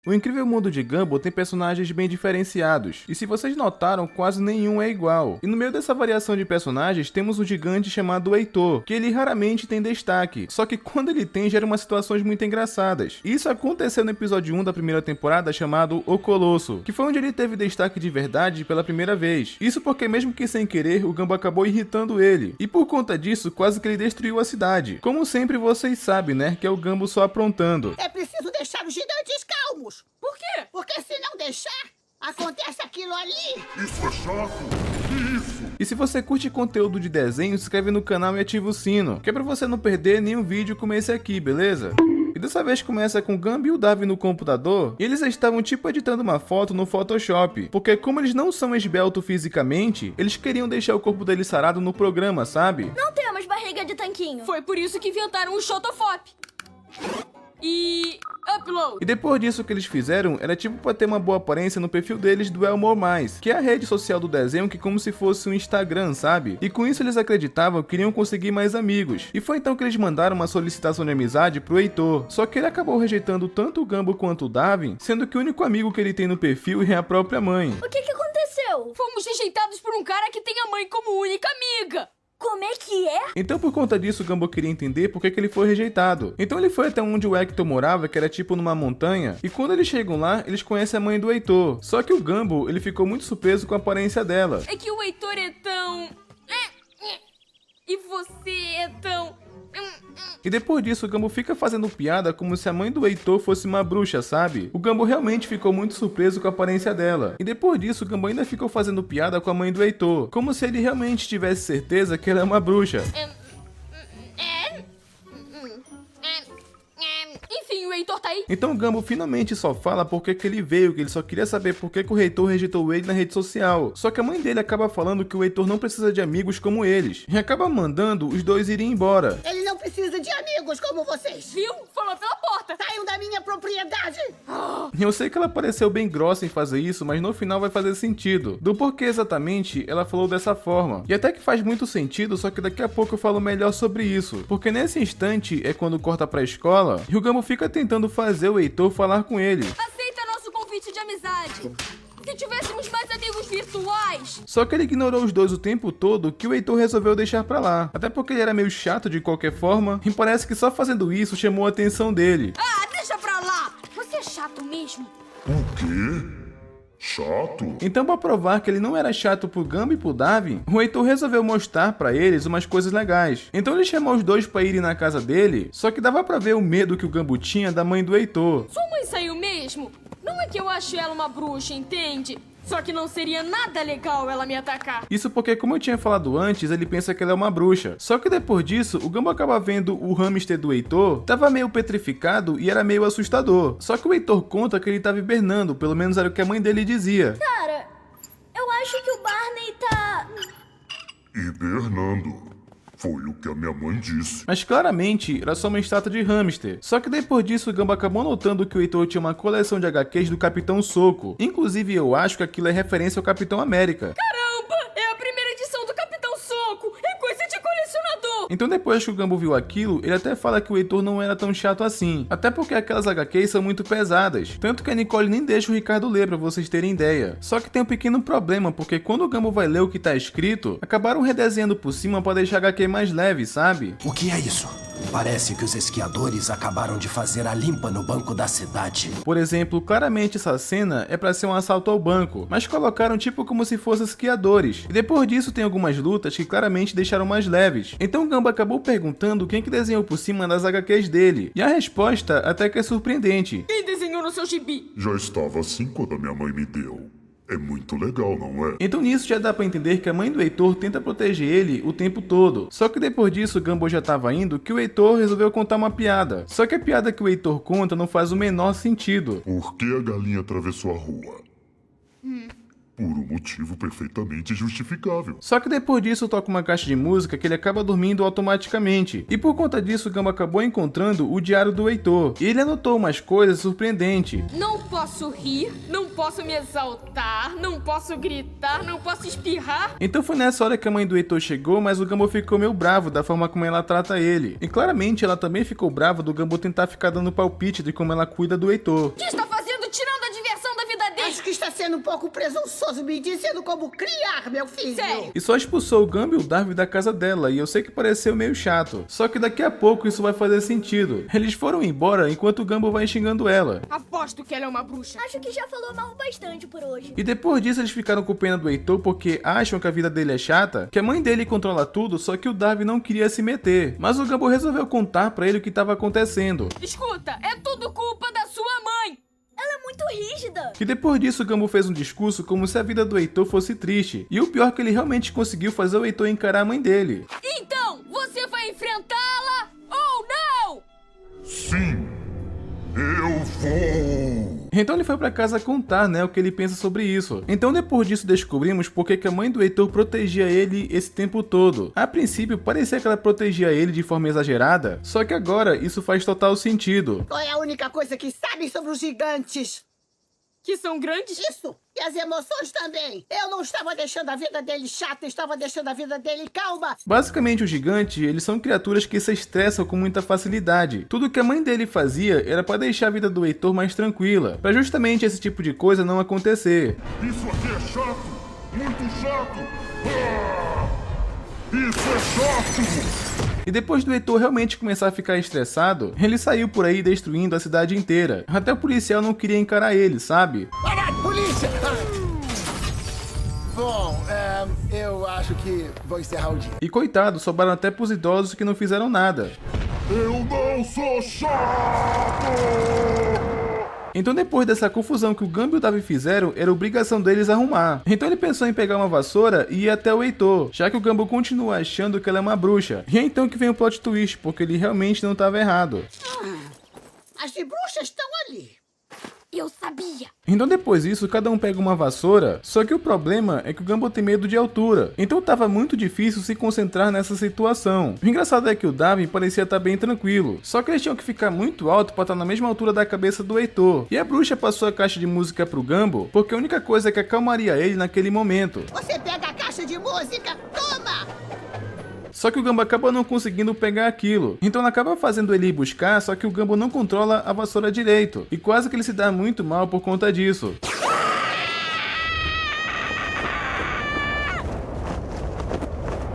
O Incrível Mundo de Gumball tem personagens bem diferenciados, e se vocês notaram, quase nenhum é igual. E no meio dessa variação de personagens, temos um gigante chamado Heitor, que ele raramente tem destaque, só que quando ele tem, gera umas situações muito engraçadas. E isso aconteceu no episódio 1 da primeira temporada, chamado O Colosso, que foi onde ele teve destaque de verdade pela primeira vez. Isso porque mesmo que sem querer, o Gumball acabou irritando ele, e por conta disso, quase que ele destruiu a cidade. Como sempre vocês sabem, né, que é o Gumball só aprontando. É preciso deixar os gigantes calmos. Por quê? Porque se não deixar, acontece aquilo ali. Isso é chato! Que isso? E se você curte conteúdo de desenho, se inscreve no canal e ativa o sino, que é pra você não perder nenhum vídeo como esse aqui, beleza? E dessa vez começa com o Gumball e o Darwin no computador, e eles estavam tipo editando uma foto no Photoshop, porque como eles não são esbeltos fisicamente, eles queriam deixar o corpo deles sarado no programa, sabe? Não temos barriga de tanquinho. Foi por isso que inventaram o Shotofop. E... Upload. E depois disso, o que eles fizeram era tipo pra ter uma boa aparência no perfil deles do Elmore Mais, que é a rede social do desenho que é como se fosse um Instagram, sabe? E com isso eles acreditavam que queriam conseguir mais amigos. E foi então que eles mandaram uma solicitação de amizade pro Heitor, só que ele acabou rejeitando tanto o Gumball quanto o Darwin, sendo que o único amigo que ele tem no perfil é a própria mãe. O que aconteceu? Fomos rejeitados por um cara que tem a mãe como única amiga. Como é que é? Então por conta disso o Gumball queria entender por que ele foi rejeitado. Então ele foi até onde o Hector morava, que era tipo numa montanha, e quando eles chegam lá, eles conhecem a mãe do Heitor. Só que o Gumball, ele ficou muito surpreso com a aparência dela. É que o Heitor é tão... E você é tão... E depois disso o Gumball fica fazendo piada como se a mãe do Heitor fosse uma bruxa, sabe? O Gumball realmente ficou muito surpreso com a aparência dela. E depois disso o Gumball ainda ficou fazendo piada com a mãe do Heitor, como se ele realmente tivesse certeza que ela é uma bruxa. Enfim, o Heitor tá aí. Então o Gumball finalmente só fala porque que ele veio, que ele só queria saber por que o Heitor rejeitou ele na rede social. Só que a mãe dele acaba falando que o Heitor não precisa de amigos como eles, e acaba mandando os dois irem embora. Ele não precisa de amigos como vocês. Viu? Falou pela porta. Saiam da minha propriedade. Eu sei que ela pareceu bem grossa em fazer isso, mas no final vai fazer sentido, do porquê exatamente ela falou dessa forma. E até que faz muito sentido, só que daqui a pouco eu falo melhor sobre isso, porque nesse instante é quando corta pra escola, e o Gumball fica tentando fazer o Heitor falar com ele. Aceita nosso convite de amizade. Se tivéssemos mais amigos virtuais. Só que ele ignorou os dois o tempo todo, que o Heitor resolveu deixar pra lá. Até porque ele era meio chato de qualquer forma, e parece que só fazendo isso chamou a atenção dele. Ah, deixa pra lá. Você é chato mesmo. O quê? Chato? Então, pra provar que ele não era chato pro Gumball e pro Darwin, o Heitor resolveu mostrar pra eles umas coisas legais. Então ele chamou os dois pra irem na casa dele, só que dava pra ver o medo que o Gumball tinha da mãe do Heitor. Sua mãe saiu mesmo? Não é que eu acho ela uma bruxa, entende? Só que não seria nada legal ela me atacar. Isso porque, como eu tinha falado antes, ele pensa que ela é uma bruxa. Só que depois disso, o Gumball acaba vendo o hamster do Heitor, tava meio petrificado e era meio assustador. Só que o Heitor conta que ele tava hibernando, pelo menos era o que a mãe dele dizia. Cara, eu acho que o Barney tá... Hibernando. Foi o que a minha mãe disse. Mas claramente era só uma estátua de hamster. Só que depois disso o Gumball acabou notando que o Heitor tinha uma coleção de HQs do Capitão Soco. Inclusive eu acho que aquilo é referência ao Capitão América. Caramba, é a primeira edição do Capitão Soco. É coisa de colecionador. Então depois que o Gumball viu aquilo, ele até fala que o Heitor não era tão chato assim. Até porque aquelas HQs são muito pesadas. Tanto que a Nicole nem deixa o Ricardo ler pra vocês terem ideia. Só que tem um pequeno problema, porque quando o Gumball vai ler o que tá escrito, acabaram redesenhando por cima pra deixar a HQ mais leve, sabe? O que é isso? Parece que os esquiadores acabaram de fazer a limpa no banco da cidade. Por exemplo, claramente essa cena é pra ser um assalto ao banco, mas colocaram tipo como se fossem esquiadores. E depois disso tem algumas lutas que claramente deixaram mais leves. Então o Gumball acabou perguntando quem que desenhou por cima das HQs dele. E a resposta até que é surpreendente. Quem desenhou no seu gibi? Já estava assim quando a minha mãe me deu. É muito legal, não é? Então nisso já dá pra entender que a mãe do Heitor tenta proteger ele o tempo todo. Só que depois disso o Gumball já tava indo que o Heitor resolveu contar uma piada. Só que a piada que o Heitor conta não faz o menor sentido. Por que a galinha atravessou a rua? Por um motivo perfeitamente justificável. Só que depois disso toca uma caixa de música que ele acaba dormindo automaticamente. E por conta disso o Gumball acabou encontrando o diário do Heitor. E ele anotou umas coisas surpreendentes. Não posso rir, não posso me exaltar, não posso gritar, não posso espirrar. Então foi nessa hora que a mãe do Heitor chegou, mas o Gumball ficou meio bravo da forma como ela trata ele. E claramente ela também ficou brava do Gumball tentar ficar dando palpite de como ela cuida do Heitor. O que está fazendo, que está sendo um pouco presunçoso me dizendo como criar meu filho. Sério? E só expulsou o Gumbo e o Darwin da casa dela, e eu sei que pareceu meio chato. Só que daqui a pouco isso vai fazer sentido. Eles foram embora enquanto o Gumbo vai xingando ela. Aposto que ela é uma bruxa. Acho que já falou mal bastante por hoje. E depois disso eles ficaram com pena do Heitor porque acham que a vida dele é chata, que a mãe dele controla tudo, só que o Darwin não queria se meter. Mas o Gumbo resolveu contar pra ele o que estava acontecendo. Escuta, é tudo culpa da sua mãe. Ela é muito rígida. E depois disso o Gumbo fez um discurso como se a vida do Heitor fosse triste. E o pior é que ele realmente conseguiu fazer o Heitor encarar a mãe dele. Então, você vai enfrentá-la ou não? Sim, eu vou. Então ele foi pra casa contar, né, o que ele pensa sobre isso. Então depois disso descobrimos porque que a mãe do Heitor protegia ele esse tempo todo. A princípio parecia que ela protegia ele de forma exagerada, só que agora isso faz total sentido. Qual é a única coisa que sabem sobre os gigantes? Que são grandes? Isso! E as emoções também! Eu não estava deixando a vida dele chata, estava deixando a vida dele calma! Basicamente os gigantes, eles são criaturas que se estressam com muita facilidade. Tudo que a mãe dele fazia era pra deixar a vida do Heitor mais tranquila, pra justamente esse tipo de coisa não acontecer. Isso aqui é chato, muito chato. Isso é chato. E depois do Heitor realmente começar a ficar estressado, ele saiu por aí destruindo a cidade inteira. Até o policial não queria encarar ele, sabe? Parado, polícia! Bom, eu acho que vou encerrar o dia. E coitado, sobraram até pros idosos que não fizeram nada. Eu não sou chato. Então depois dessa confusão que o Gumbo e o Darwin fizeram, era obrigação deles arrumar. Então ele pensou em pegar uma vassoura e ir até o Heitor, já que o Gumbo continua achando que ela é uma bruxa. E é então que vem o plot twist, porque ele realmente não estava errado. As de bruxas estão ali! Eu sabia. Então depois disso, cada um pega uma vassoura, só que o problema é que o Gumbo tem medo de altura, então tava muito difícil se concentrar nessa situação. O engraçado é que o Darwin parecia estar bem tranquilo, só que eles tinham que ficar muito alto para estar na mesma altura da cabeça do Heitor. E a bruxa passou a caixa de música pro Gumbo, porque a única coisa que acalmaria ele naquele momento. Você pega a caixa de música, toma! Só que o Gumbo acaba não conseguindo pegar aquilo. Então ela acaba fazendo ele ir buscar, só que o Gumbo não controla a vassoura direito. E quase que ele se dá muito mal por conta disso.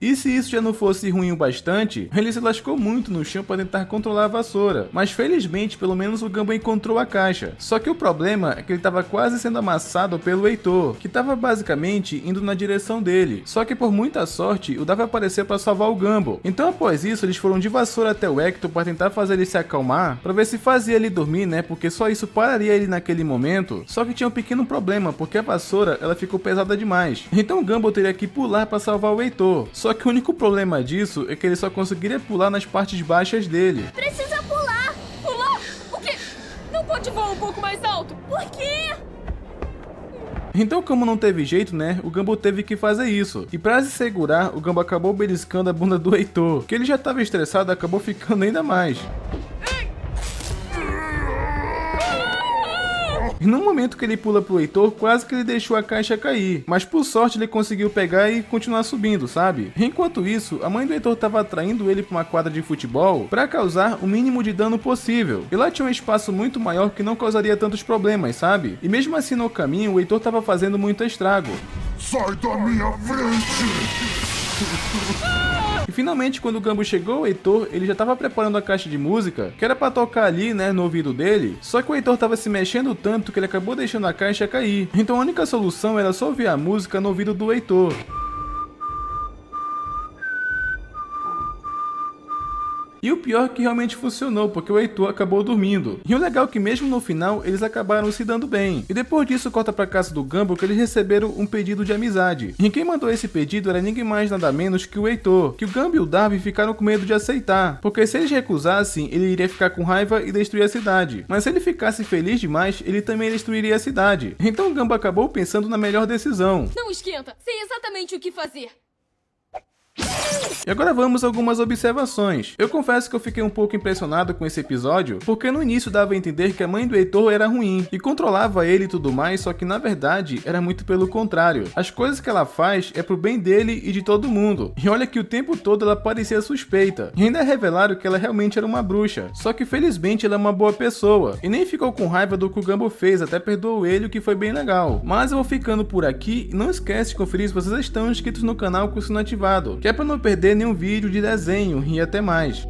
E se isso já não fosse ruim o bastante, ele se lascou muito no chão para tentar controlar a vassoura. Mas felizmente, pelo menos o Gumbo encontrou a caixa. Só que o problema é que ele estava quase sendo amassado pelo Heitor, que estava basicamente indo na direção dele. Só que por muita sorte, o Darwin apareceu para salvar o Gumbo. Então após isso, eles foram de vassoura até o Hector para tentar fazer ele se acalmar, para ver se fazia ele dormir, né? Porque só isso pararia ele naquele momento. Só que tinha um pequeno problema, porque a vassoura ela ficou pesada demais. Então o Gumbo teria que pular para salvar o Heitor. Só que o único problema disso é que ele só conseguiria pular nas partes baixas dele. Precisa pular. Pular? O quê? Não pode voar um pouco mais alto? Por quê? Então, como não teve jeito, né, o Gumbo teve que fazer isso. E pra se segurar, o Gumbo acabou beliscando a bunda do Heitor, que ele já estava estressado, acabou ficando ainda mais. E no momento que ele pula pro Heitor, quase que ele deixou a caixa cair. Mas por sorte ele conseguiu pegar e continuar subindo, sabe? Enquanto isso, a mãe do Heitor estava atraindo ele para uma quadra de futebol para causar o mínimo de dano possível. E lá tinha um espaço muito maior que não causaria tantos problemas, sabe? E mesmo assim no caminho, o Heitor estava fazendo muito estrago. Sai da minha frente! E finalmente, quando o Gumbo chegou ao Heitor, ele já estava preparando a caixa de música, que era para tocar ali, né, no ouvido dele. Só que o Heitor estava se mexendo tanto que ele acabou deixando a caixa cair. Então a única solução era só ouvir a música no ouvido do Heitor. E o pior é que realmente funcionou, porque o Heitor acabou dormindo. E o legal é que mesmo no final, eles acabaram se dando bem. E depois disso, corta pra casa do Gumbo que eles receberam um pedido de amizade. E quem mandou esse pedido era ninguém mais nada menos que o Heitor, que o Gumbo e o Darwin ficaram com medo de aceitar. Porque se eles recusassem, ele iria ficar com raiva e destruir a cidade. Mas se ele ficasse feliz demais, ele também destruiria a cidade. Então o Gumbo acabou pensando na melhor decisão. Não esquenta. Sei exatamente o que fazer. E agora vamos a algumas observações. Eu confesso que eu fiquei um pouco impressionado com esse episódio, porque no início dava a entender que a mãe do Heitor era ruim, e controlava ele e tudo mais, só que na verdade era muito pelo contrário. As coisas que ela faz é pro bem dele e de todo mundo. E olha que o tempo todo ela parecia suspeita. E ainda revelaram que ela realmente era uma bruxa. Só que felizmente ela é uma boa pessoa, e nem ficou com raiva do que o Gumball fez, até perdoou ele, o que foi bem legal. Mas eu vou ficando por aqui, e não esquece de conferir se vocês estão inscritos no canal com o sino ativado, que é pra não perder nenhum vídeo de desenho, e até mais.